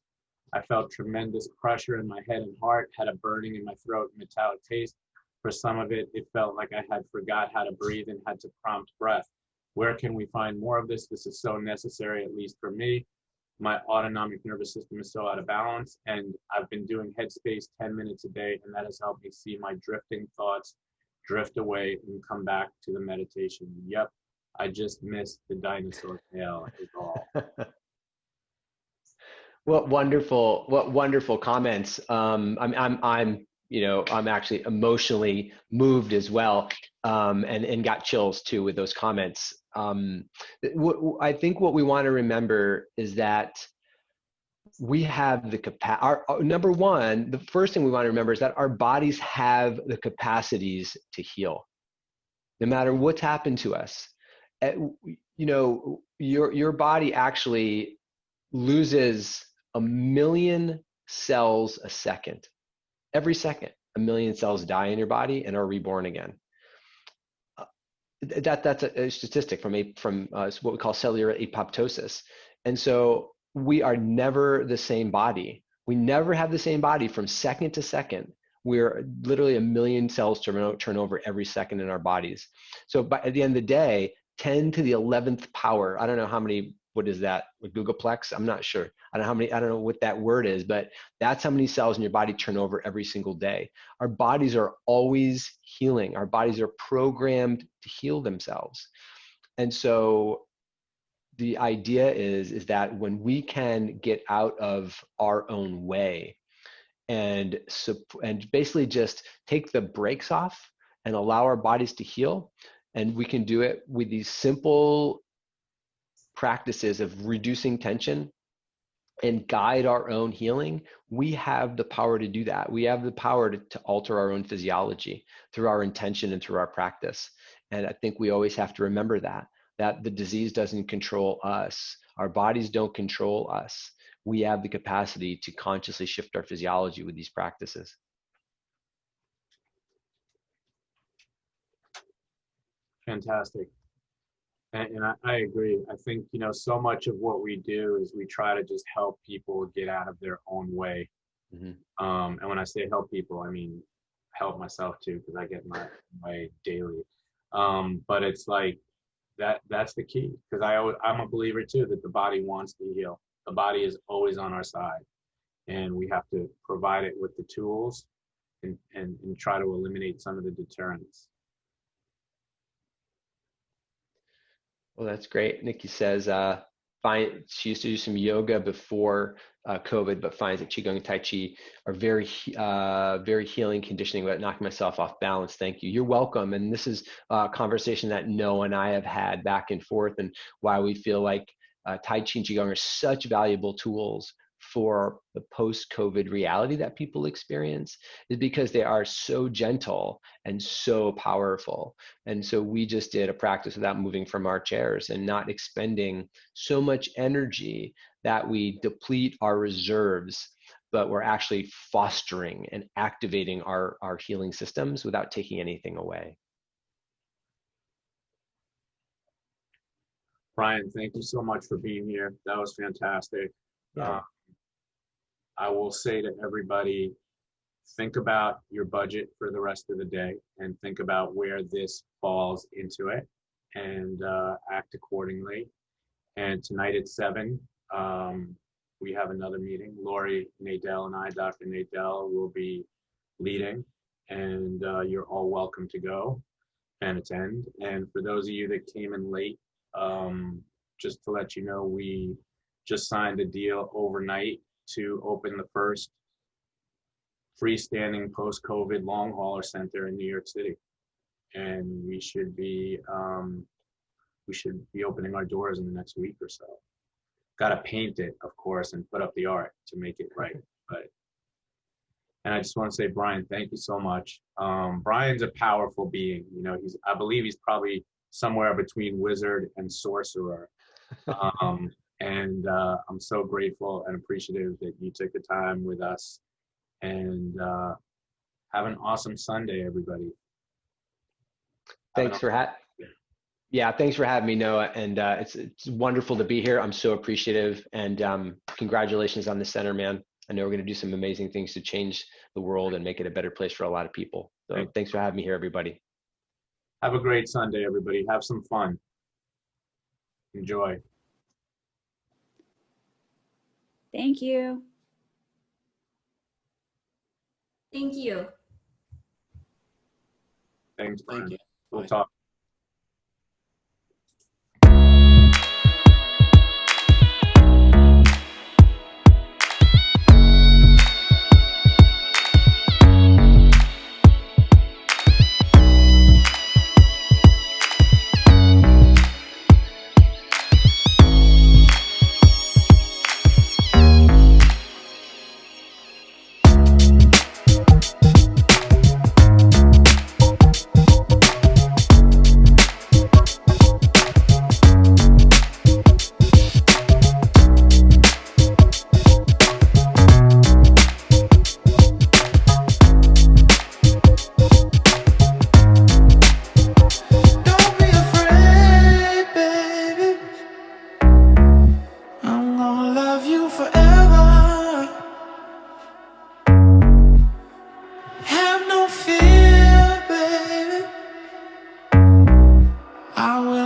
I felt tremendous pressure in my head and heart, had a burning in my throat and metallic taste. For some of it, it felt like I had forgot how to breathe and had to prompt breath. Where can we find more of this? This is so necessary, at least for me. My autonomic nervous system is so out of balance, and I've been doing Headspace 10 minutes a day, and that has helped me see my drifting thoughts drift away and come back to the meditation. Yep, I just missed the dinosaur tail is all. What wonderful comments. I'm actually emotionally moved as well, and got chills too with those comments. I think what we want to remember is that we have the capacity. Number one, the first thing we want to remember is that our bodies have the capacities to heal, no matter what's happened to us. Your body actually loses 1 million cells a second. Every second, 1 million cells die in your body and are reborn again. That's a statistic from what we call cellular apoptosis. And so we are never the same body. We never have the same body from second to second. We're literally 1 million cells turn over every second in our bodies. So at the end of the day, 10 to the 11th power, I don't know how many, what is that, with Googleplex? I'm not sure. I don't know what that word is, but that's how many cells in your body turn over every single day. Our bodies are always healing. Our bodies are programmed to heal themselves. And so the idea is that when we can get out of our own way and basically just take the brakes off and allow our bodies to heal, and we can do it with these simple practices of reducing tension and guide our own healing, we have the power to do that. We have the power to alter our own physiology through our intention and through our practice. And I think we always have to remember that the disease doesn't control us. Our bodies don't control us. We have the capacity to consciously shift our physiology with these practices. Fantastic. And I agree. I think, so much of what we do is we try to just help people get out of their own way. Mm-hmm. And when I say help people, I mean help myself too, because I get in my way daily. But it's like that's the key, because I'm a believer too that the body wants to heal. The body is always on our side, and we have to provide it with the tools and try to eliminate some of the deterrents. Well, that's great. Nikki says, she used to do some yoga before COVID, but finds that Qigong and Tai Chi are very healing, conditioning without knocking myself off balance. Thank you. You're welcome. And this is a conversation that Noah and I have had back and forth, and why we feel like Tai Chi and Qigong are such valuable tools for the post-COVID reality that people experience is because they are so gentle and so powerful. And so we just did a practice without moving from our chairs and not expending so much energy that we deplete our reserves, but we're actually fostering and activating our healing systems without taking anything away. Brian, thank you so much for being here. That was fantastic. Yeah. I will say to everybody, think about your budget for the rest of the day and think about where this falls into it, and act accordingly. And tonight at 7, we have another meeting. Lori Nadell and I, Dr. Nadell, will be leading, and you're all welcome to go and attend. And for those of you that came in late, just to let you know, we just signed a deal overnight to open the first freestanding post-COVID long hauler center in New York City, and we should be opening our doors in the next week or so. Got to paint it, of course, and put up the art to make it right. And I just want to say, Brian, thank you so much. Brian's a powerful being. You know, I believe he's probably somewhere between wizard and sorcerer. And I'm so grateful and appreciative that you took the time with us. And have an awesome Sunday, everybody. Thanks for thanks for having me, Noah. And it's wonderful to be here. I'm so appreciative. And congratulations on the center, man. I know we're going to do some amazing things to change the world and make it a better place for a lot of people. So thanks for having me here, everybody. Have a great Sunday, everybody. Have some fun. Enjoy. Thank you. Thank you. Thanks, Brian. Thank you. We'll Bye. talk. Don't be afraid, baby. I'm gonna love you forever. Have no fear, baby. I will